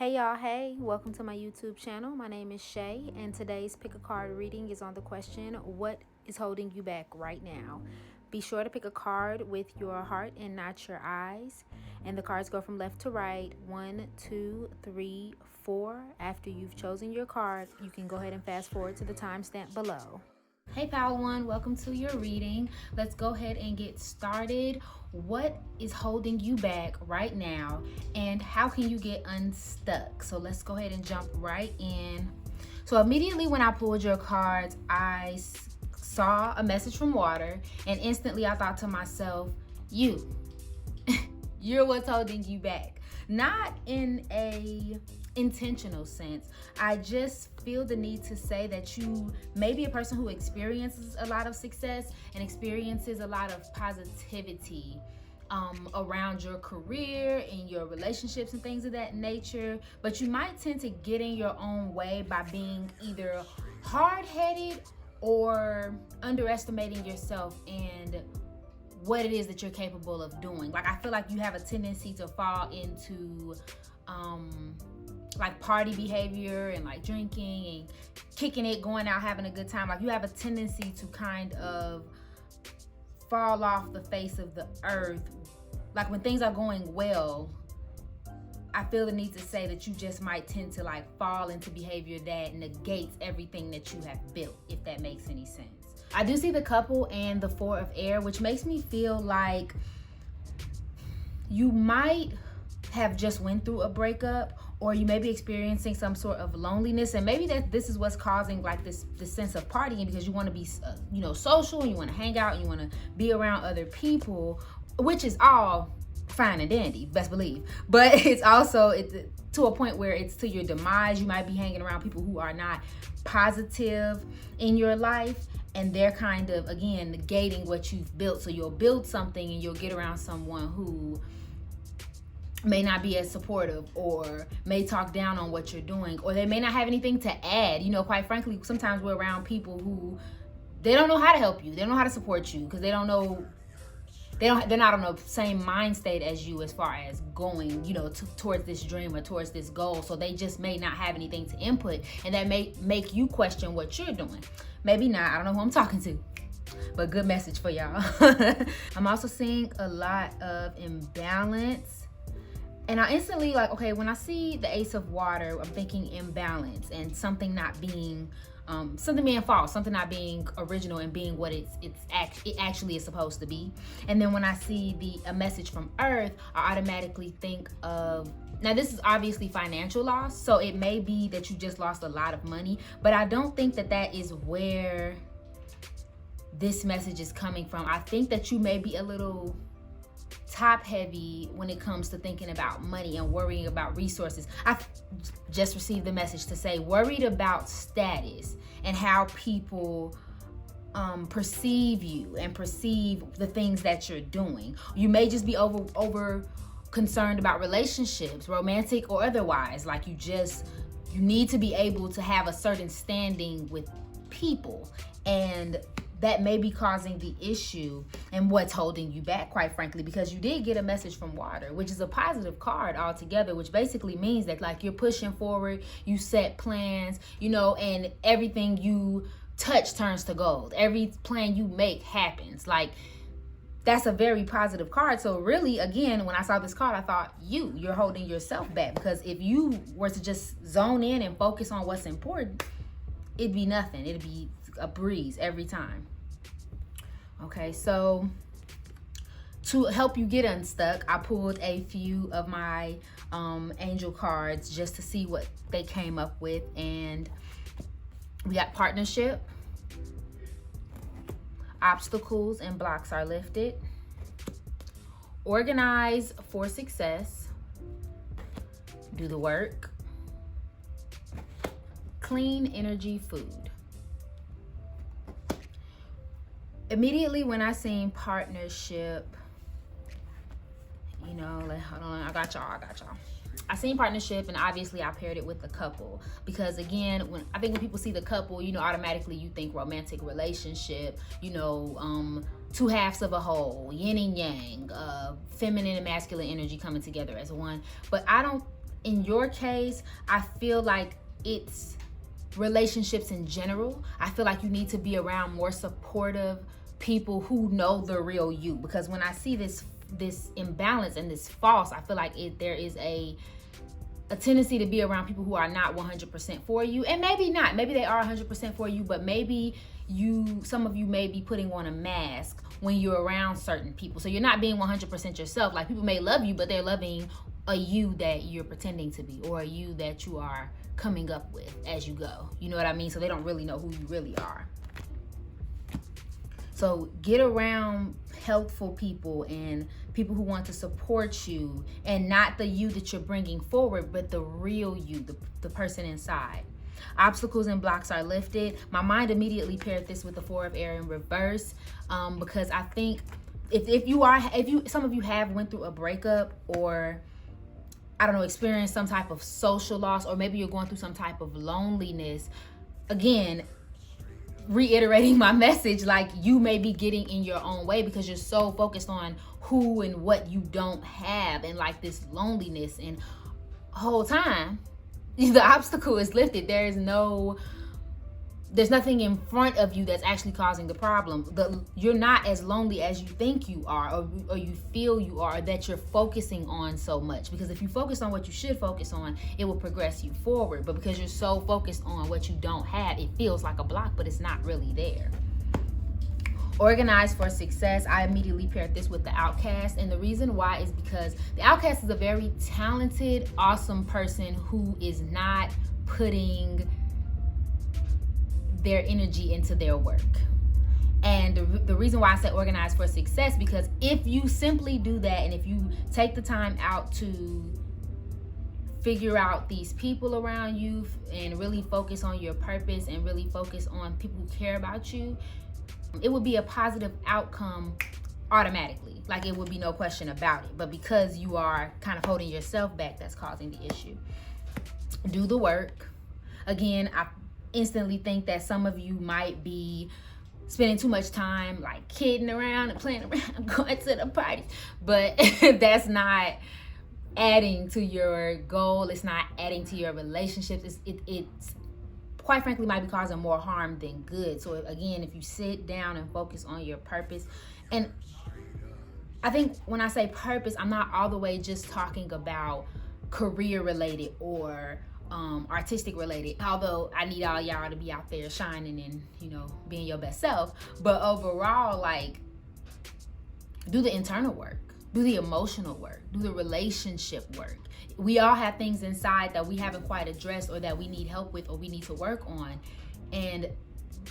Hey y'all, hey, welcome to my YouTube channel. My name is Shay, and today's pick a card reading is on the question, what is holding you back right now? Be sure to pick a card with your heart and not your eyes. And the cards go from left to right, 1, 2, 3, 4. After you've chosen your card, you can go ahead and fast forward to the timestamp below. Hey Pal One, welcome to your reading. Let's go ahead and get started. What is holding you back right now, and how can you get unstuck? So let's go ahead and jump right in. So immediately when I pulled your cards, I saw a message from water, and instantly I thought to myself, you're what's holding you back. Not in a intentional sense. I just feel the need to say that you may be a person who experiences a lot of success and experiences a lot of positivity around your career and your relationships and things of that nature, but you might tend to get in your own way by being either hard-headed or underestimating yourself and what it is that you're capable of doing. Like, I feel like you have a tendency to fall into like party behavior and like drinking and kicking it, going out, having a good time. Like, you have a tendency to kind of fall off the face of the earth. Like, when things are going well, I feel the need to say that you just might tend to like fall into behavior that negates everything that you have built, if that makes any sense. I do see the Couple and the Four of Air, which makes me feel like you might have just went through a breakup, or you may be experiencing some sort of loneliness, and maybe that this is what's causing like this sense of partying, because you want to be social, and you want to hang out, and you want to be around other people, which is all fine and dandy, best believe. But it's also to a point where it's to your demise. You might be hanging around people who are not positive in your life, and they're kind of, again, negating what you've built. So you'll build something and you'll get around someone who may not be as supportive, or may talk down on what you're doing, or they may not have anything to add. Quite frankly, sometimes we're around people who, they don't know how to help you. They don't know how to support you, because they're not on the same mind state as you as far as going, towards this dream or towards this goal. So they just may not have anything to input, and that may make you question what you're doing. Maybe not. I don't know who I'm talking to, but good message for y'all. I'm also seeing a lot of imbalance. And I instantly, when I see the Ace of Water, I'm thinking imbalance and something not being, something being false, something not being original and being what it actually is supposed to be. And then when I see a message from Earth, I automatically think of, now this is obviously financial loss, so it may be that you just lost a lot of money, but I don't think that is where this message is coming from. I think that you may be a little top heavy when it comes to thinking about money and worrying about resources. I just received the message to say worried about status and how people perceive you and perceive the things that you're doing. You may just be over concerned about relationships, romantic or otherwise. Like, you need to be able to have a certain standing with people, and that may be causing the issue and what's holding you back, quite frankly, because you did get a message from Water, which is a positive card altogether, which basically means that like you're pushing forward, you set plans, and everything you touch turns to gold. Every plan you make happens. Like, that's a very positive card. So really, again, when I saw this card, I thought you're holding yourself back, because if you were to just zone in and focus on what's important, it'd be nothing. It'd be a breeze every time. Okay, so to help you get unstuck, I pulled a few of my angel cards just to see what they came up with. And we got partnership, obstacles and blocks are lifted, organize for success, do the work, clean energy, food. Immediately when I seen partnership, hold on, I got y'all. I seen partnership, and obviously I paired it with the Couple, because again, when people see the Couple, automatically you think romantic relationship, two halves of a whole, yin and yang, feminine and masculine energy coming together as one. But I don't in your case, I feel like it's relationships in general. I feel like you need to be around more supportive people who know the real you, because when I see this imbalance and this false, I feel like there is a tendency to be around people who are not 100% for you, and maybe not, maybe they are 100% for you, but maybe some of you may be putting on a mask when you're around certain people, so you're not being 100% yourself. Like, people may love you, but they're loving a you that you're pretending to be, or a you that you are coming up with as you go, you know what I mean? So they don't really know who you really are. So get around helpful people and people who want to support you, and not the you that you're bringing forward, but the real you, the person inside. Obstacles and blocks are lifted. My mind immediately paired this with the 4 of air in reverse, because I think if some of you have went through a breakup, or I don't know, experienced some type of social loss, or maybe you're going through some type of loneliness. Again, reiterating my message, like, you may be getting in your own way because you're so focused on who and what you don't have, and like this loneliness, and whole time the obstacle is lifted. There's nothing in front of you that's actually causing the problem. You're not as lonely as you think you are, or you feel you are, that you're focusing on so much. Because if you focus on what you should focus on, it will progress you forward. But because you're so focused on what you don't have, it feels like a block, but it's not really there. Organized for success. I immediately paired this with the outcast, and the reason why is because the outcast is a very talented, awesome person who is not putting their energy into their work. And the reason why I said organized for success, because if you simply do that, and if you take the time out to figure out these people around you and really focus on your purpose and really focus on people who care about you, it would be a positive outcome automatically. Like, it would be no question about it. But because you are kind of holding yourself back, that's causing the issue. Do the work. Again, I instantly think that some of you might be spending too much time like kidding around and playing around, going to the parties, but that's not adding to your goal. It's not adding to your relationships. It's quite frankly might be causing more harm than good. So again, if you sit down and focus on your purpose, and I think when I say purpose, I'm not all the way just talking about career related or artistic related, although I need all y'all to be out there shining and, you know, being your best self. But overall, like, do the internal work, do the emotional work, do the relationship work. We all have things inside that we haven't quite addressed, or that we need help with, or we need to work on. And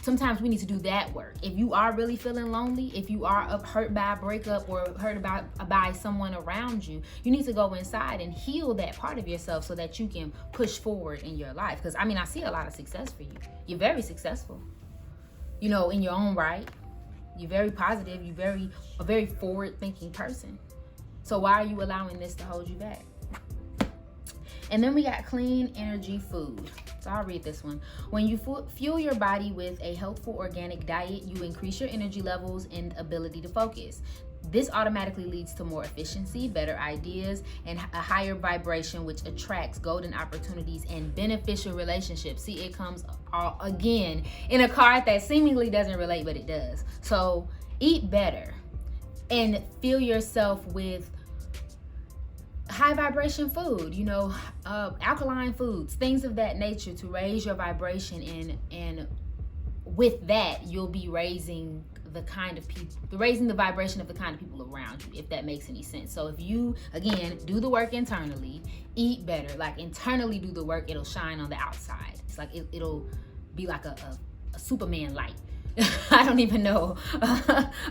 sometimes we need to do that work. If you are really feeling lonely, if you are hurt by a breakup or hurt by someone around you, you need to go inside and heal that part of yourself so that you can push forward in your life. Because I mean, I see a lot of success for you. You're very successful, you know, in your own right. You're very positive. You're a very forward-thinking person. So why are you allowing this to hold you back? And then we got clean energy food. So I'll read this one. When you fuel your body with a healthful organic diet, you increase your energy levels and ability to focus. This automatically leads to more efficiency, better ideas, and a higher vibration, which attracts golden opportunities and beneficial relationships. See, it comes all again in a card that seemingly doesn't relate, but it does. So eat better and fill yourself with high vibration food, you know, alkaline foods, things of that nature to raise your vibration, and with that you'll be raising the vibration of the kind of people around you, if that makes any sense. So if you, again, do the work internally, eat better, like internally do the work, it'll shine on the outside. It's like it'll be like a Superman light. I don't even know,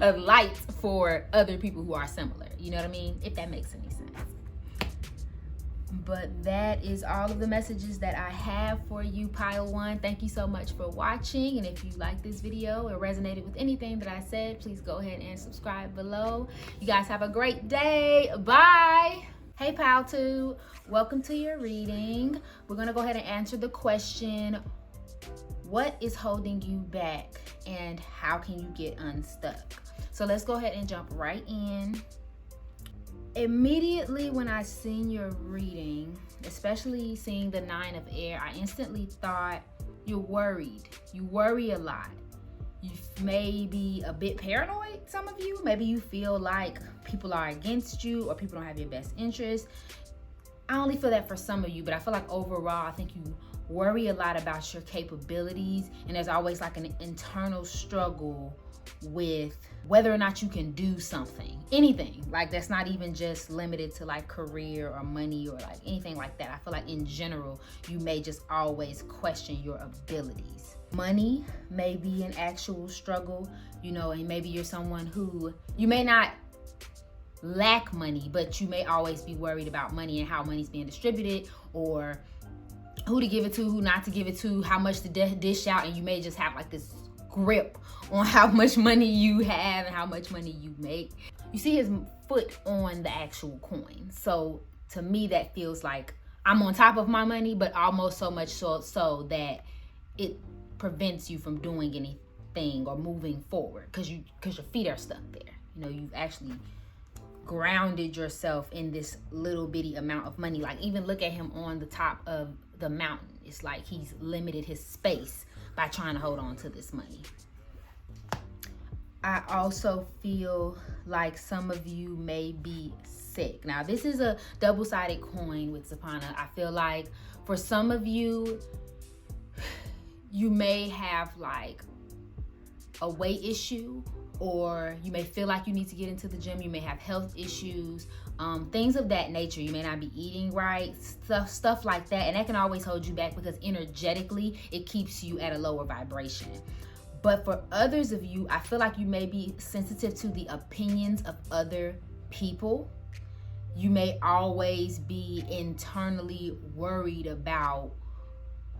a light for other people who are similar, you know what I mean, if that makes any sense. But that is all of the messages that I have for you, pile one. Thank you so much for watching. And if you like this video or resonated with anything that I said, please go ahead and subscribe below. You guys have a great day. Bye. Hey, pile two. Welcome to your reading. We're going to go ahead and answer the question, what is holding you back and how can you get unstuck? So let's go ahead and jump right in. Immediately when I seen your reading, especially seeing the 9 of air, I instantly thought you're worried. You worry a lot. You may be a bit paranoid, some of you. Maybe you feel like people are against you or people don't have your best interest. I only feel that for some of you, but I feel like overall, I think you worry a lot about your capabilities, and there's always like an internal struggle with whether or not you can do something, anything. Like that's not even just limited to like career or money or like anything like that. I feel like in general, you may just always question your abilities. Money may be an actual struggle, you know, and maybe you're someone who, you may not lack money, but you may always be worried about money and how money's being distributed, or who to give it to, who not to give it to, how much to dish out, and you may just have like this grip on how much money you have and how much money you make. You see his foot on the actual coin. So to me, that feels like I'm on top of my money, but almost so much so that it prevents you from doing anything or moving forward because your feet are stuck there. You know, you've actually grounded yourself in this little bitty amount of money. Like even look at him on the top of the mountain. It's like he's limited his space by trying to hold on to this money. I also feel like some of you may be sick. Now this is a double-sided coin with Zapana. I feel like for some of you, you may have like a weight issue, or you may feel like you need to get into the gym. You may have health issues, things of that nature. You may not be eating right, stuff like that. And that can always hold you back because energetically, it keeps you at a lower vibration. But for others of you, I feel like you may be sensitive to the opinions of other people. You may always be internally worried about,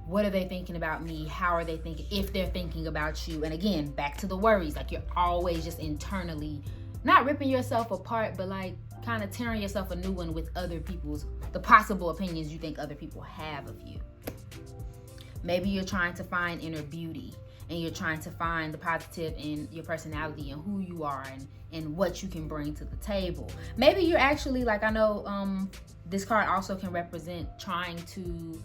what are they thinking about me? How are they thinking? If they're thinking about you. And again, back to the worries. Like you're always just internally, not ripping yourself apart, but like kind of tearing yourself a new one with other people's, the possible opinions you think other people have of you. Maybe you're trying to find inner beauty, and you're trying to find the positive in your personality and who you are and what you can bring to the table. Maybe you're actually, like I know this card also can represent trying to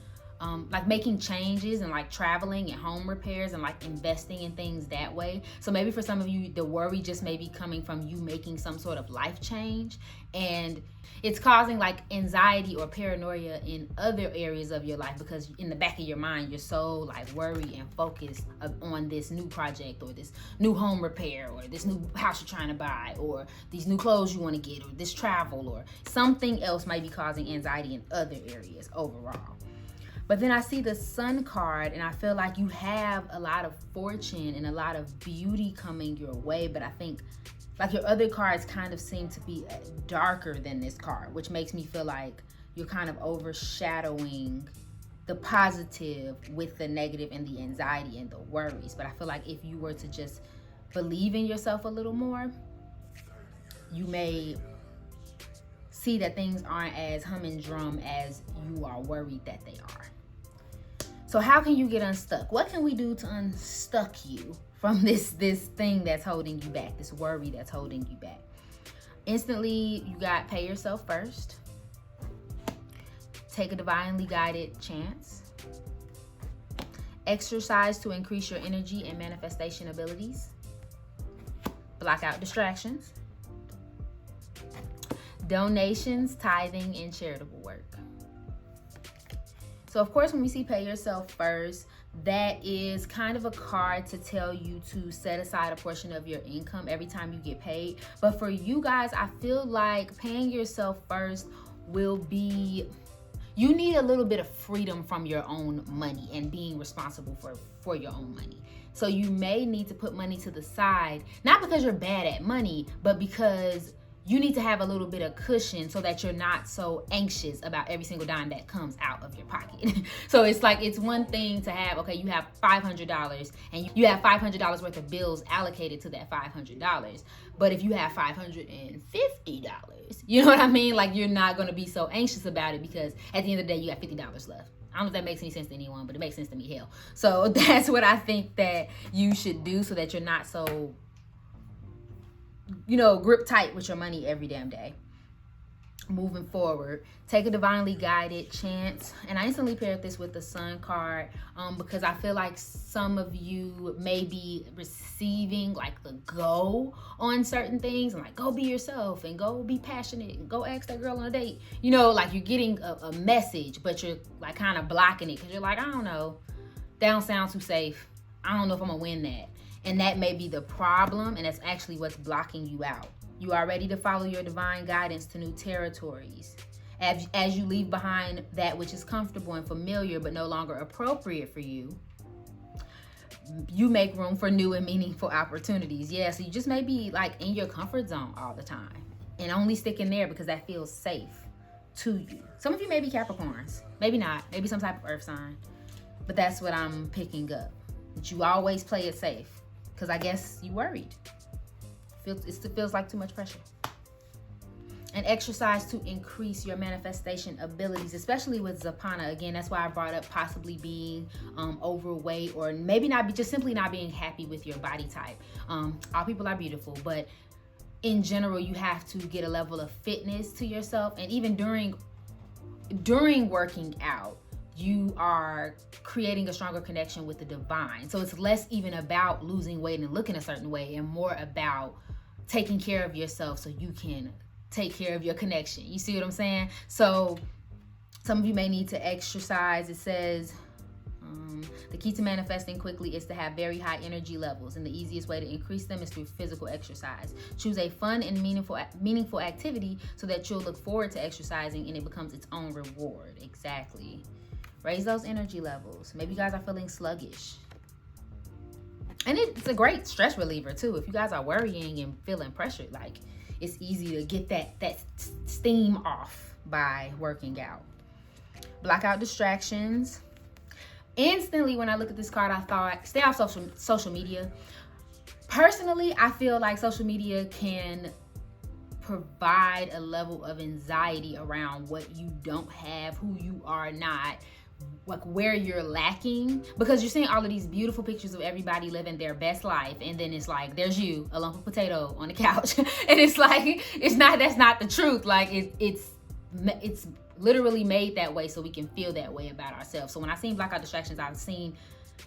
like making changes and like traveling and home repairs and like investing in things that way. So maybe for some of you, the worry just may be coming from you making some sort of life change, and it's causing like anxiety or paranoia in other areas of your life because in the back of your mind, you're so like worried and focused on this new project or this new home repair or this new house you're trying to buy or these new clothes you want to get or this travel or something else might be causing anxiety in other areas overall. But then I see the Sun card, and I feel like you have a lot of fortune and a lot of beauty coming your way. But I think like your other cards kind of seem to be darker than this card, which makes me feel like you're kind of overshadowing the positive with the negative and the anxiety and the worries. But I feel like if you were to just believe in yourself a little more, you may see that things aren't as humdrum as you are worried that they are. So how can you get unstuck? What can we do to unstuck you from this thing that's holding you back, this worry that's holding you back? Instantly, you got pay yourself first. Take a divinely guided chance. Exercise to increase your energy and manifestation abilities. Block out distractions. Donations, tithing, and charitable work. So of course, when we see pay yourself first, that is kind of a card to tell you to set aside a portion of your income every time you get paid. But for you guys, I feel like paying yourself first will be, you need a little bit of freedom from your own money and being responsible for your own money. So you may need to put money to the side, not because you're bad at money, but because you need to have a little bit of cushion so that you're not so anxious about every single dime that comes out of your pocket. So it's like, it's one thing to have, okay, you have $500 and you have $500 worth of bills allocated to that $500. But if you have $550, you know what I mean? Like you're not gonna be so anxious about it because at the end of the day, you got $50 left. I don't know if that makes any sense to anyone, but it makes sense to me, hell. So that's what I think that you should do so that you're not so, you know, grip tight with your money every damn day. moving forward. Take a divinely guided chance. And I instantly paired this with the Sun card because I feel like some of you may be receiving like the go on certain things, and like, go be yourself and go be passionate and go ask that girl on a date. You know, like you're getting a message, but you're like kind of blocking it because you're like, I don't know, that don't sound too safe. I don't know if I'm gonna win that. And that may be the problem, and that's actually what's blocking you out. You are ready to follow your divine guidance to new territories. As you leave behind that which is comfortable and familiar but no longer appropriate for you, you make room for new and meaningful opportunities. Yeah, so you just may be like in your comfort zone all the time and only sticking there because that feels safe to you. Some of you may be Capricorns, maybe not, maybe some type of earth sign, but that's what I'm picking up. That you always play it safe because I guess you worried. It feels like too much pressure. And exercise to increase your manifestation abilities, especially with Zapana. Again, that's why I brought up possibly being overweight, or maybe just simply not being happy with your body type. All people are beautiful, but in general, you have to get a level of fitness to yourself. And even during working out, you are creating a stronger connection with the divine. So it's less even about losing weight and looking a certain way, and more about taking care of yourself so you can take care of your connection. You see what I'm saying? So some of you may need to exercise. It says the key to manifesting quickly is to have very high energy levels, and the easiest way to increase them is through physical exercise. Choose a fun and meaningful activity so that you'll look forward to exercising and it becomes its own reward. Exactly. Raise those energy levels. Maybe you guys are feeling sluggish. And it's a great stress reliever too. If you guys are worrying and feeling pressured, like it's easy to get that steam off by working out. Block out distractions. Instantly when I look at this card, I thought, stay off social media. Personally, I feel like social media can provide a level of anxiety around what you don't have, who you are not, like where you're lacking, because you're seeing all of these beautiful pictures of everybody living their best life, and then it's like there's you, a lump of potato on the couch, and it's like that's not the truth. Like it's literally made that way so we can feel that way about ourselves. So when I seen block out distractions, I've seen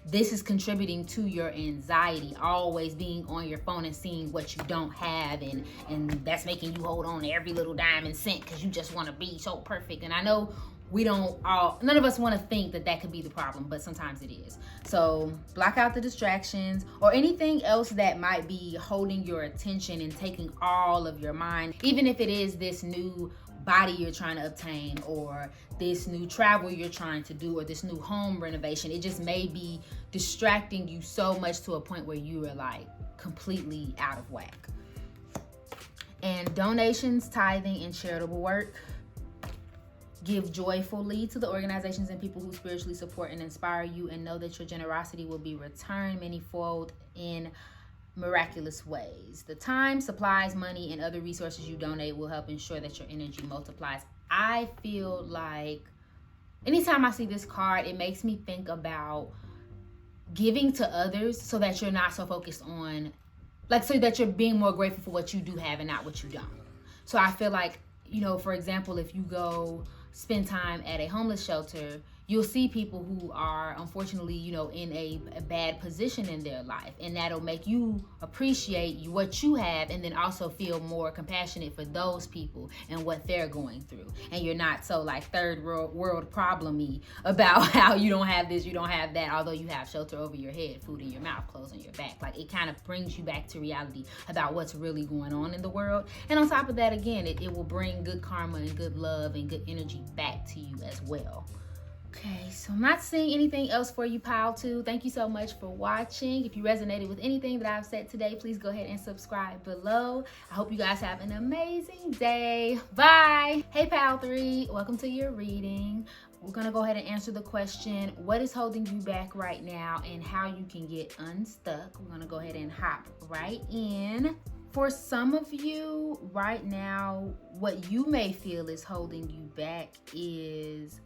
this is contributing to your anxiety, always being on your phone and seeing what you don't have, and that's making you hold on to every little dime and cent because you just want to be so perfect. And I know none of us want to think that could be the problem, but sometimes it is. So block out the distractions or anything else that might be holding your attention and taking all of your mind, even if it is this new body you're trying to obtain, or this new travel you're trying to do, or this new home renovation. It just may be distracting you so much to a point where you are like completely out of whack. And donations, tithing, and charitable work. Give joyfully to the organizations and people who spiritually support and inspire you, and know that your generosity will be returned manyfold in miraculous ways. The time, supplies, money, and other resources you donate will help ensure that your energy multiplies. I feel like anytime I see this card, it makes me think about giving to others so that you're not so focused on, like, so that you're being more grateful for what you do have and not what you don't. So I feel like, you know, for example, if you go spend time at a homeless shelter, you'll see people who are unfortunately, you know, in a bad position in their life, and that'll make you appreciate what you have, and then also feel more compassionate for those people and what they're going through. And you're not so like third world problem-y about how you don't have this, you don't have that, although you have shelter over your head, food in your mouth, clothes on your back. Like, it kind of brings you back to reality about what's really going on in the world. And on top of that, again, it will bring good karma and good love and good energy back to you as well. Okay, so I'm not seeing anything else for you, Pile 2. Thank you so much for watching. If you resonated with anything that I've said today, please go ahead and subscribe below. I hope you guys have an amazing day. Bye. Hey, Pile 3. Welcome to your reading. We're going to go ahead and answer the question, what is holding you back right now and how you can get unstuck? We're going to go ahead and hop right in. For some of you right now, what you may feel is holding you back is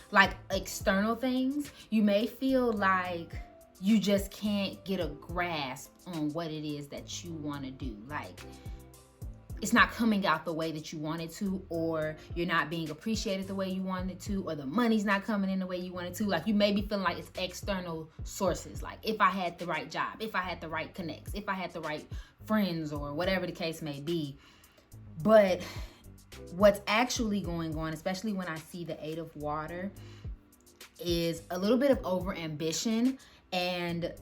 like external things. You may feel like you just can't get a grasp on what it is that you want to do. Like, it's not coming out the way that you wanted to, or you're not being appreciated the way you wanted to, or the money's not coming in the way you wanted to. Like, you may be feeling like it's external sources. Like, if I had the right job, if I had the right connects, if I had the right friends, or whatever the case may be. But what's actually going on, especially when I see the 8 of Water, is a little bit of over ambition. And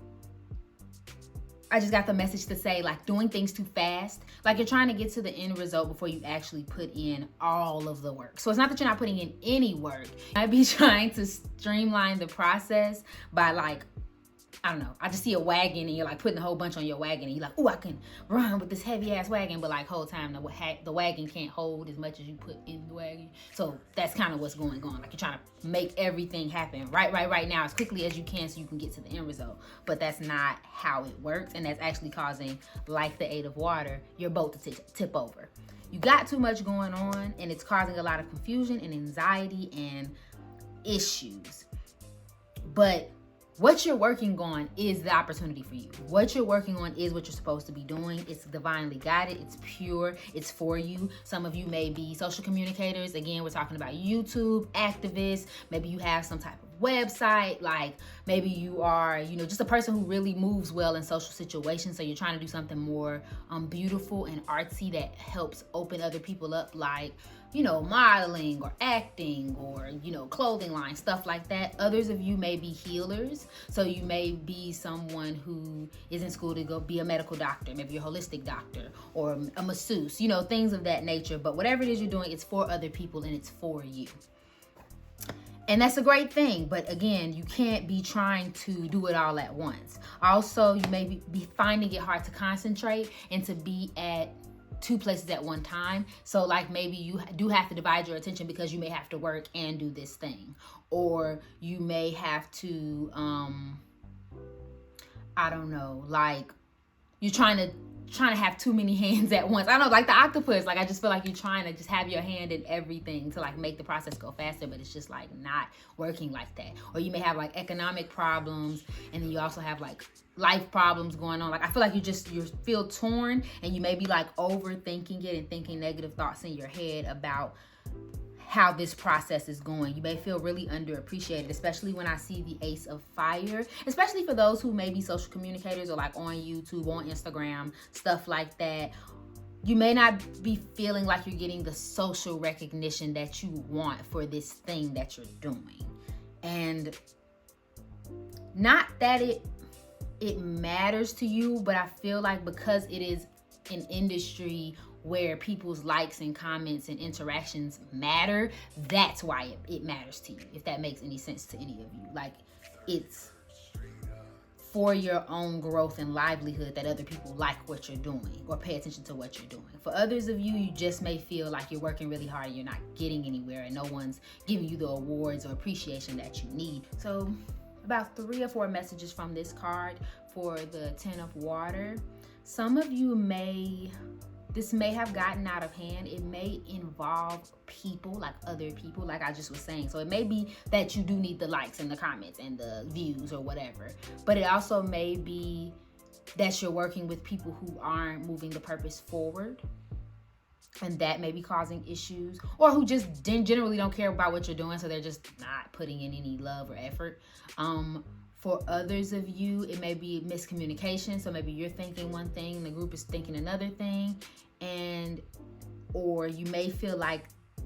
I just got the message to say, like, doing things too fast. Like, you're trying to get to the end result before you actually put in all of the work. So it's not that you're not putting in any work. I'd be trying to streamline the process by, like, I don't know, I just see a wagon and you're like putting a whole bunch on your wagon and you're like, oh, I can run with this heavy ass wagon, but like whole time the wagon can't hold as much as you put in the wagon. So that's kind of what's going on. Like, you're trying to make everything happen right now as quickly as you can so you can get to the end result. But that's not how it works, and that's actually causing, like the 8 of Water, your boat to tip over. You got too much going on, and it's causing a lot of confusion and anxiety and issues. But what you're working on is the opportunity for you. What you're working on is what you're supposed to be doing. It's divinely guided. It's pure. It's for you. Some of you may be social communicators. Again, we're talking about YouTube, activists. Maybe you have some type of website. Like, maybe you are, just a person who really moves well in social situations. So you're trying to do something more beautiful and artsy that helps open other people up, like, modeling or acting or, clothing line, stuff like that. Others of you may be healers. So you may be someone who is in school to go be a medical doctor, maybe a holistic doctor or a masseuse, things of that nature. But whatever it is you're doing, it's for other people and it's for you. And that's a great thing. But again, you can't be trying to do it all at once. Also, you may be finding it hard to concentrate and to be at 2 places at one time. So like, maybe you do have to divide your attention because you may have to work and do this thing, or you may have to I don't know, like, you're trying to have too many hands at once. I don't know, like the octopus. Like, I just feel like you're trying to just have your hand in everything to like make the process go faster, but it's just like not working like that. Or you may have like economic problems, and then you also have like life problems going on. Like, I feel like you feel torn, and you may be like overthinking it and thinking negative thoughts in your head about how this process is going. You may feel really underappreciated, especially when I see the Ace of Fire, especially for those who may be social communicators or like on YouTube, on Instagram, stuff like that. You may not be feeling like you're getting the social recognition that you want for this thing that you're doing. And not that it matters to you, but I feel like because it is an industry where people's likes and comments and interactions matter, that's why it matters to you, if that makes any sense to any of you. Like, it's for your own growth and livelihood that other people like what you're doing or pay attention to what you're doing. For others of you, you just may feel like you're working really hard and you're not getting anywhere, and no one's giving you the awards or appreciation that you need. So about 3 or 4 messages from this card for the 10 of Water. Some of you this may have gotten out of hand. It may involve people, like other people, like I just was saying. So it may be that you do need the likes and the comments and the views or whatever. But it also may be that you're working with people who aren't moving the purpose forward, and that may be causing issues, or who just generally don't care about what you're doing, so they're just not putting in any love or effort. For others of you, it may be miscommunication. So maybe you're thinking one thing, the group is thinking another thing, or you may feel like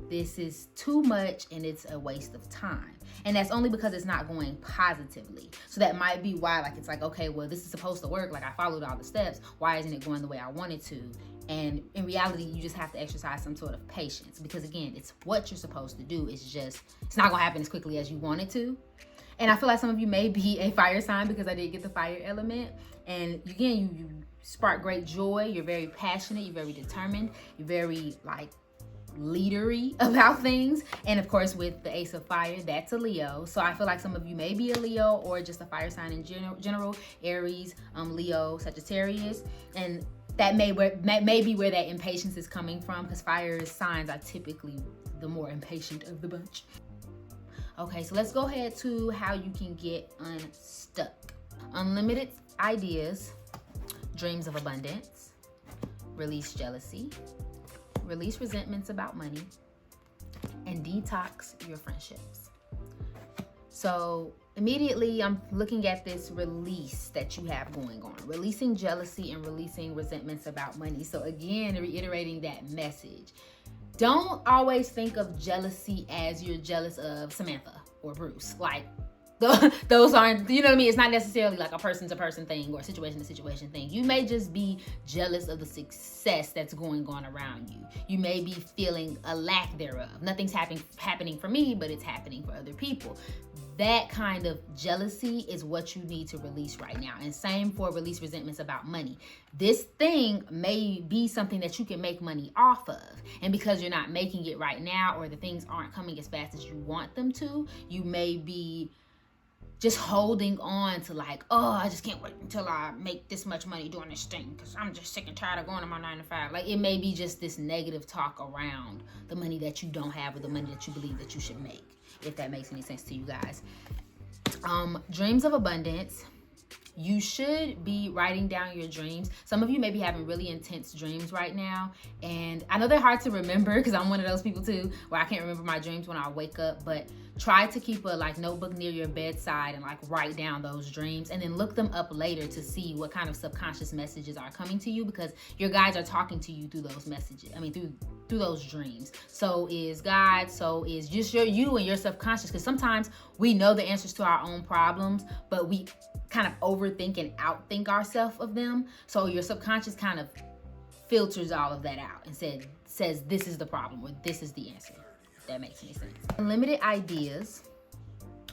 this is too much and it's a waste of time. And that's only because it's not going positively. So that might be why, like, it's like, okay, well, this is supposed to work. Like, I followed all the steps. Why isn't it going the way I wanted to? And in reality, you just have to exercise some sort of patience, because again, it's what you're supposed to do. It's not gonna happen as quickly as you want it to. And I feel like some of you may be a fire sign, because I did get the fire element. And again, you spark great joy. You're very passionate. You're very determined. You're very like leadery about things. And of course, with the Ace of Fire, that's a Leo. So I feel like some of you may be a Leo, or just a fire sign in general, Aries, Leo, Sagittarius. And that may be where that impatience is coming from, because fire signs are typically the more impatient of the bunch. Okay, so let's go ahead to how you can get unstuck. Unlimited ideas, dreams of abundance, release jealousy, release resentments about money, and detox your friendships. So immediately I'm looking at this release that you have going on, releasing jealousy and releasing resentments about money. So again, reiterating that message. Don't always think of jealousy as you're jealous of Samantha or Bruce. Like, those aren't, you know what I mean? It's not necessarily like a person-to-person thing or a situation-to-situation thing. You may just be jealous of the success that's going on around you. You may be feeling a lack thereof. Nothing's happening for me, but it's happening for other people. That kind of jealousy is what you need to release right now. And same for release resentments about money. This thing may be something that you can make money off of. And because you're not making it right now, or the things aren't coming as fast as you want them to, you may be just holding on to like, oh, I just can't wait until I make this much money doing this thing because I'm just sick and tired of going to my 9 to 5. Like, it may be just this negative talk around the money that you don't have or the money that you believe that you should make, if that makes any sense to you guys. Dreams of abundance. You should be writing down your dreams. Some of you may be having really intense dreams right now. And I know they're hard to remember because I'm one of those people too, where I can't remember my dreams when I wake up. But try to keep a notebook near your bedside and write down those dreams, and then look them up later to see what kind of subconscious messages are coming to you, because your guides are talking to you through those messages. Through those dreams. So is God, so is just you and your subconscious, because sometimes we know the answers to our own problems, but we kind of overthink and outthink ourselves of them. So your subconscious kind of filters all of that out and says this is the problem or this is the answer, if that makes any sense. Unlimited ideas.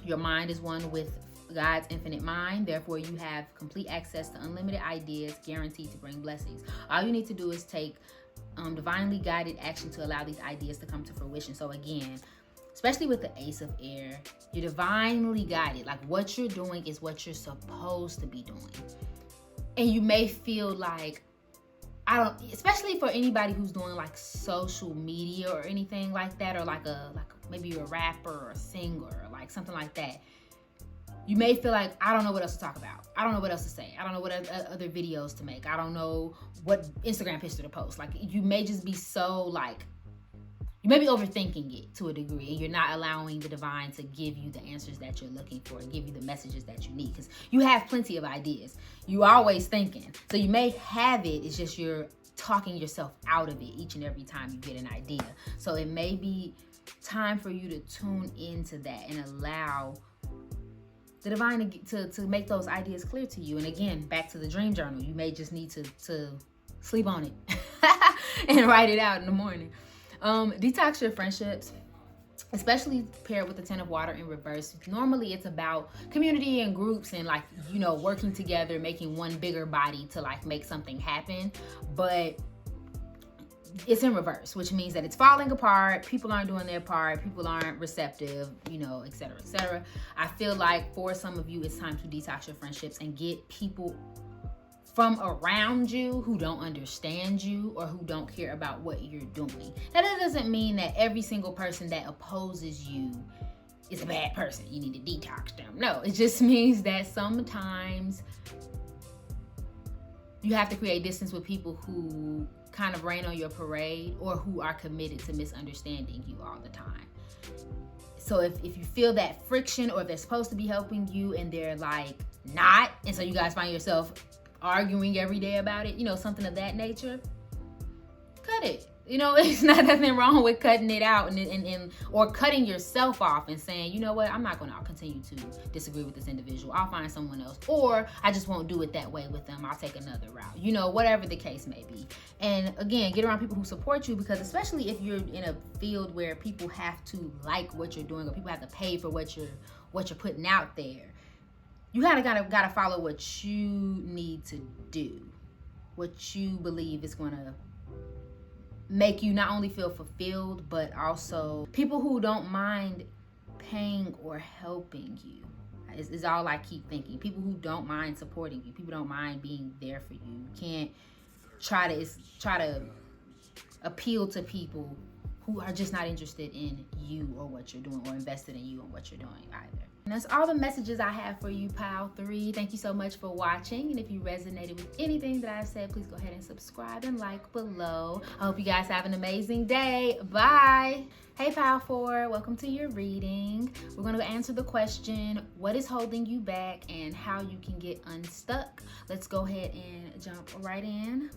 Your mind is one with God's infinite mind. Therefore, you have complete access to unlimited ideas guaranteed to bring blessings. All you need to do is take divinely guided action to allow these ideas to come to fruition. So again, especially with the Ace of Air, you're divinely guided. Like, what you're doing is what you're supposed to be doing. And you may feel like, especially for anybody who's doing social media or anything like that, or maybe you're a rapper or a singer or something like that. You may feel like, I don't know what else to talk about. I don't know what else to say. I don't know what other videos to make. I don't know what Instagram picture to post. You may just be so you may be overthinking it to a degree, and you're not allowing the divine to give you the answers that you're looking for and give you the messages that you need, because you have plenty of ideas. You're always thinking. So you may have it, it's just you're talking yourself out of it each and every time you get an idea. So it may be time for you to tune into that and allow the divine to make those ideas clear to you. And again, back to the dream journal, you may just need to sleep on it and write it out in the morning. Detox your friendships, especially paired with the 10 of water in reverse. Normally it's about community and groups and working together, making one bigger body to make something happen. But it's in reverse, which means that it's falling apart. People aren't doing their part. People aren't receptive, et cetera, et cetera. I feel like for some of you, it's time to detox your friendships and get people from around you who don't understand you or who don't care about what you're doing. Now, that doesn't mean that every single person that opposes you is a bad person. You need to detox them. No, it just means that sometimes you have to create distance with people who kind of rain on your parade or who are committed to misunderstanding you all the time. So if you feel that friction, or if they're supposed to be helping you and they're not, and so you guys find yourself arguing every day about it, something of that nature, cut it. It's not nothing wrong with cutting it out and or cutting yourself off and saying, you know what, I'm not going to continue to disagree with this individual. I'll find someone else, or I just won't do it that way with them. I'll take another route, whatever the case may be. And again, get around people who support you, because especially if you're in a field where people have to like what you're doing, or people have to pay for what you're putting out there, you gotta follow what you need to do, what you believe is gonna make you not only feel fulfilled, but also people who don't mind paying or helping you is all I keep thinking. People who don't mind supporting you, people don't mind being there for you. You can't try to appeal to people who are just not interested in you or what you're doing, or invested in you and what you're doing either. And that's all the messages I have for you, Pile 3. Thank you so much for watching. And if you resonated with anything that I've said, please go ahead and subscribe and like below. I hope you guys have an amazing day. Bye. Hey, Pile 4, welcome to your reading. We're going to answer the question, what is holding you back and how you can get unstuck? Let's go ahead and jump right in.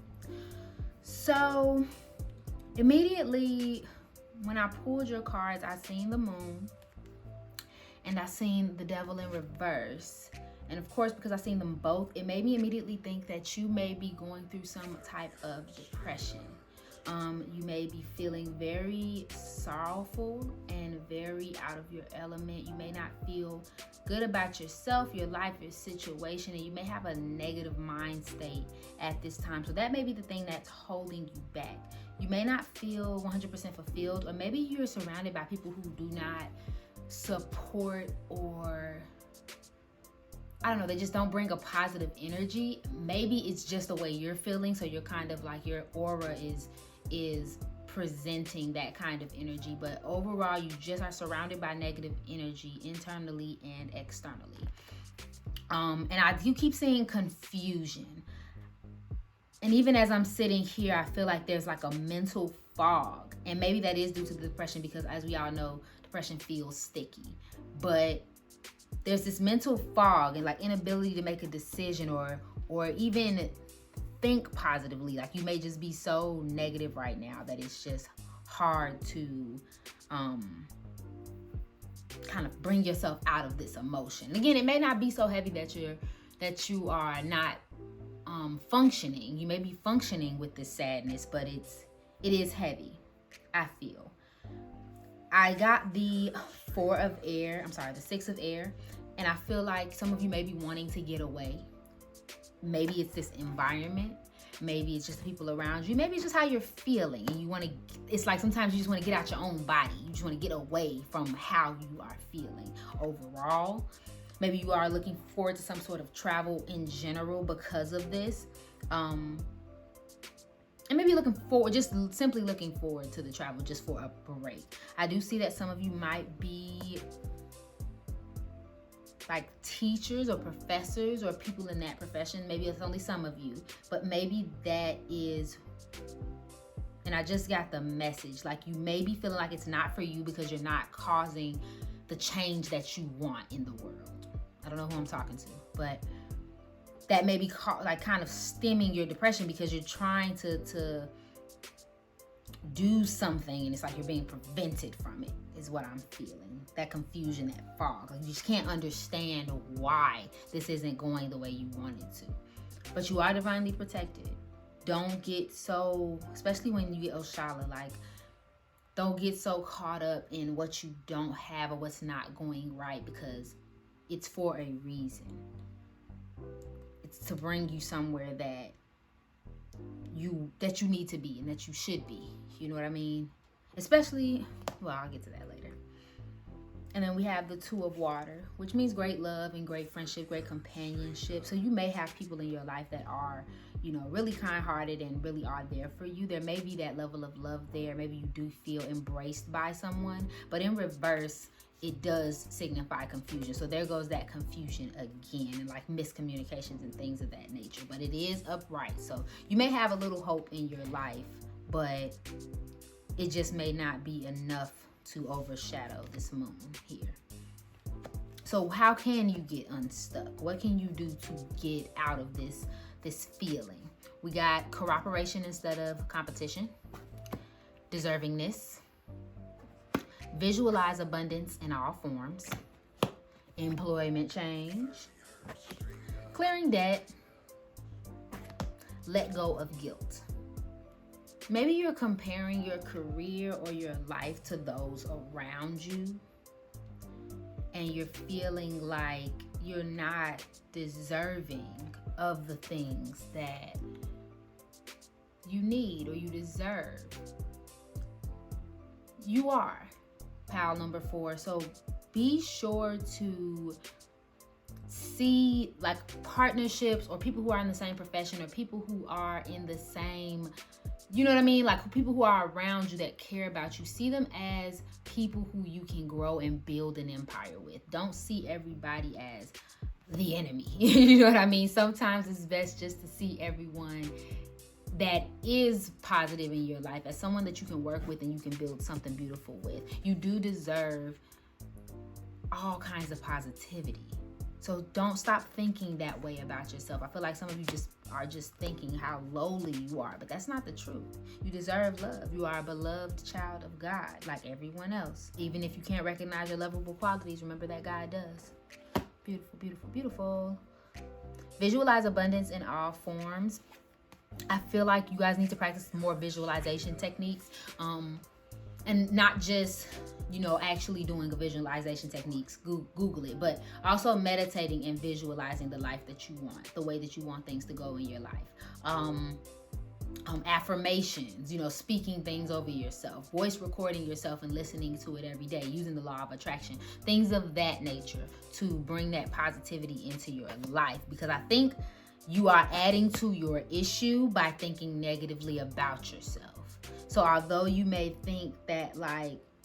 So immediately when I pulled your cards, I seen the moon and I seen the devil in reverse. And of course, because I seen them both, it made me immediately think that you may be going through some type of depression. You may be feeling very sorrowful and very out of your element. You may not feel good about yourself, your life, your situation, and you may have a negative mind state at this time. So that may be the thing that's holding you back. You may not feel 100% fulfilled, or maybe you're surrounded by people who do not support, or I don't know, they just don't bring a positive energy. Maybe it's just the way you're feeling, so you're kind of like your aura is presenting that kind of energy, but overall you just are surrounded by negative energy internally and externally. You keep seeing confusion, and even as I'm sitting here, I feel like there's like a mental fog, and maybe that is due to the depression, because as we all know, depression feels sticky. But there's this mental fog and like inability to make a decision or even think positively. Like you may just be so negative right now that it's just hard to kind of bring yourself out of this emotion. Again, it may not be so heavy that you are not functioning. You may be functioning with this sadness, but it is heavy, I feel. I got the 6 of air, and I feel like some of you may be wanting to get away. Maybe it's this environment, maybe it's just the people around you, maybe it's just how you're feeling, and it's like sometimes you just want to get out your own body. You just want to get away from how you are feeling overall. Maybe you are looking forward to some sort of travel in general because of this. And maybe just simply looking forward to the travel just for a break. I do see that some of you might be like teachers or professors or people in that profession. Maybe it's only some of you, but maybe that is, and I just got the message, like you may be feeling like it's not for you because you're not causing the change that you want in the world. I don't know who I'm talking to, but that may be kind of stemming your depression because you're trying to do something and it's like you're being prevented from it, is what I'm feeling. That confusion, that fog. Like you just can't understand why this isn't going the way you want it to. But you are divinely protected. Don't get so, especially when you get Oshala, like don't get so caught up in what you don't have or what's not going right, because it's for a reason. It's to bring you somewhere that you need to be and that you should be. You know what I mean? Especially, well, I'll get to that later. And then we have the 2 of water, which means great love and great friendship, great companionship. So you may have people in your life that are, really kind-hearted and really are there for you. There may be that level of love there. Maybe you do feel embraced by someone, but in reverse, it does signify confusion. So there goes that confusion again, and like miscommunications and things of that nature. But it is upright. So you may have a little hope in your life, but it just may not be enough to overshadow this moon here. So how can you get unstuck? What can you do to get out of this feeling? We got cooperation instead of competition, deservingness, visualize abundance in all forms, employment change, clearing debt, let go of guilt. Maybe you're comparing your career or your life to those around you, and you're feeling like you're not deserving of the things that you need or you deserve. You are, pile number 4. So be sure to see like partnerships or people who are in the same profession or people who are in the same you know what I mean? Like people who are around you that care about you, see them as people who you can grow and build an empire with. Don't see everybody as the enemy. You know what I mean? Sometimes it's best just to see everyone that is positive in your life as someone that you can work with and you can build something beautiful with. You do deserve all kinds of positivity. So don't stop thinking that way about yourself. I feel like some of you are just thinking how lowly you are, but that's not the truth. You deserve love. You are a beloved child of God, like everyone else. Even if you can't recognize your lovable qualities, remember that God does. Beautiful, beautiful, beautiful. Visualize abundance in all forms. I feel like you guys need to practice more visualization techniques, and not just, actually doing a visualization techniques, Google it, but also meditating and visualizing the life that you want, the way that you want things to go in your life. Affirmations, speaking things over yourself, voice recording yourself and listening to it every day, using the law of attraction, things of that nature to bring that positivity into your life, because I think you are adding to your issue by thinking negatively about yourself. So although you may think that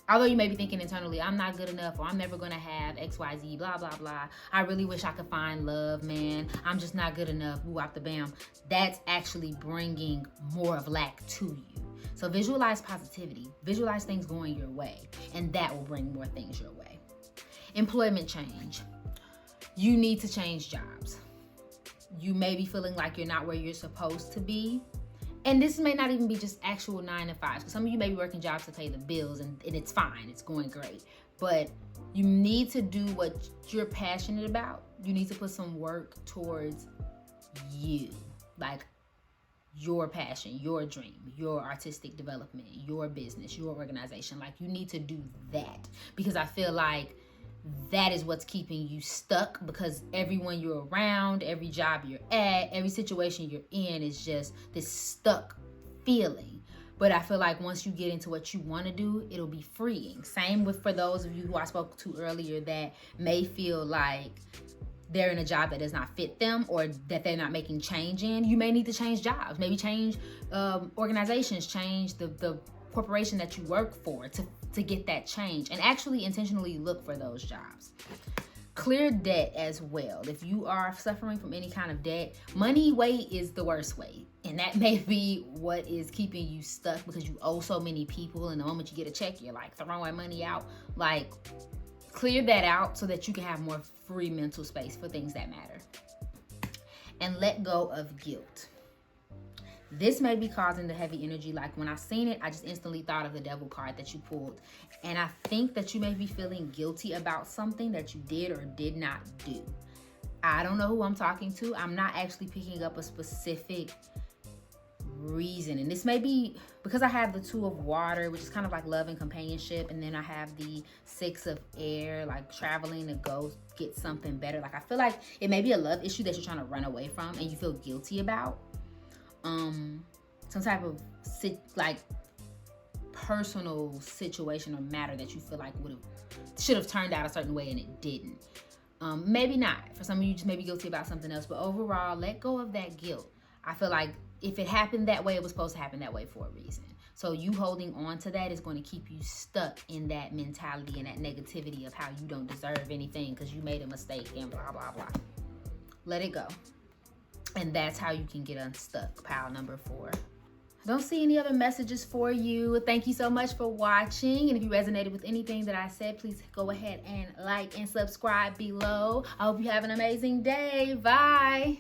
although you may be thinking internally, I'm not good enough, or I'm never going to have XYZ, blah, blah, blah. I really wish I could find love, man. I'm just not good enough. Woo, out the bam. That's actually bringing more of lack to you. So visualize positivity. Visualize things going your way, and that will bring more things your way. Employment change. You need to change jobs. You may be feeling like you're not where you're supposed to be. And this may not even be just actual 9 to 5. So some of you may be working jobs to pay the bills, and it's fine. It's going great. But you need to do what you're passionate about. You need to put some work towards you. Like your passion, your dream, your artistic development, your business, your organization. Like you need to do that, because I feel like that is what's keeping you stuck, because everyone you're around, every job you're at, every situation you're in is just this stuck feeling. But I feel like once you get into what you want to do, it'll be freeing. Same with for those of you who I spoke to earlier that may feel like they're in a job that does not fit them, or that they're not making change in. You may need to change jobs, maybe change organizations, change the corporation that you work for to get that change, and actually intentionally look for those jobs. Clear debt as well. If you are suffering from any kind of debt, money weight is the worst weight, and that may be what is keeping you stuck, because you owe so many people, and the moment you get a check, you're like throwing money out. Like, clear that out so that you can have more free mental space for things that matter. And let go of guilt. This may be causing the heavy energy. Like when I seen it, I just instantly thought of the devil card that you pulled. And I think that you may be feeling guilty about something that you did or did not do. I don't know who I'm talking to. I'm not actually picking up a specific reason. And this may be because I have the 2 of water, which is kind of like love and companionship. And then I have the 6 of air, like traveling to go get something better. Like I feel like it may be a love issue that you're trying to run away from and you feel guilty about. Some type of personal situation or matter that you feel like should have turned out a certain way and it didn't. Maybe not. For some of you, just maybe guilty about something else. But overall, let go of that guilt. I feel like if it happened that way, it was supposed to happen that way for a reason. So you holding on to that is going to keep you stuck in that mentality and that negativity of how you don't deserve anything because you made a mistake and blah, blah, blah. Let it go. And that's how you can get unstuck. Pile number 4. I don't see any other messages for you. Thank you so much for watching. And if you resonated with anything that I said, please go ahead and like and subscribe below. I hope you have an amazing day. Bye.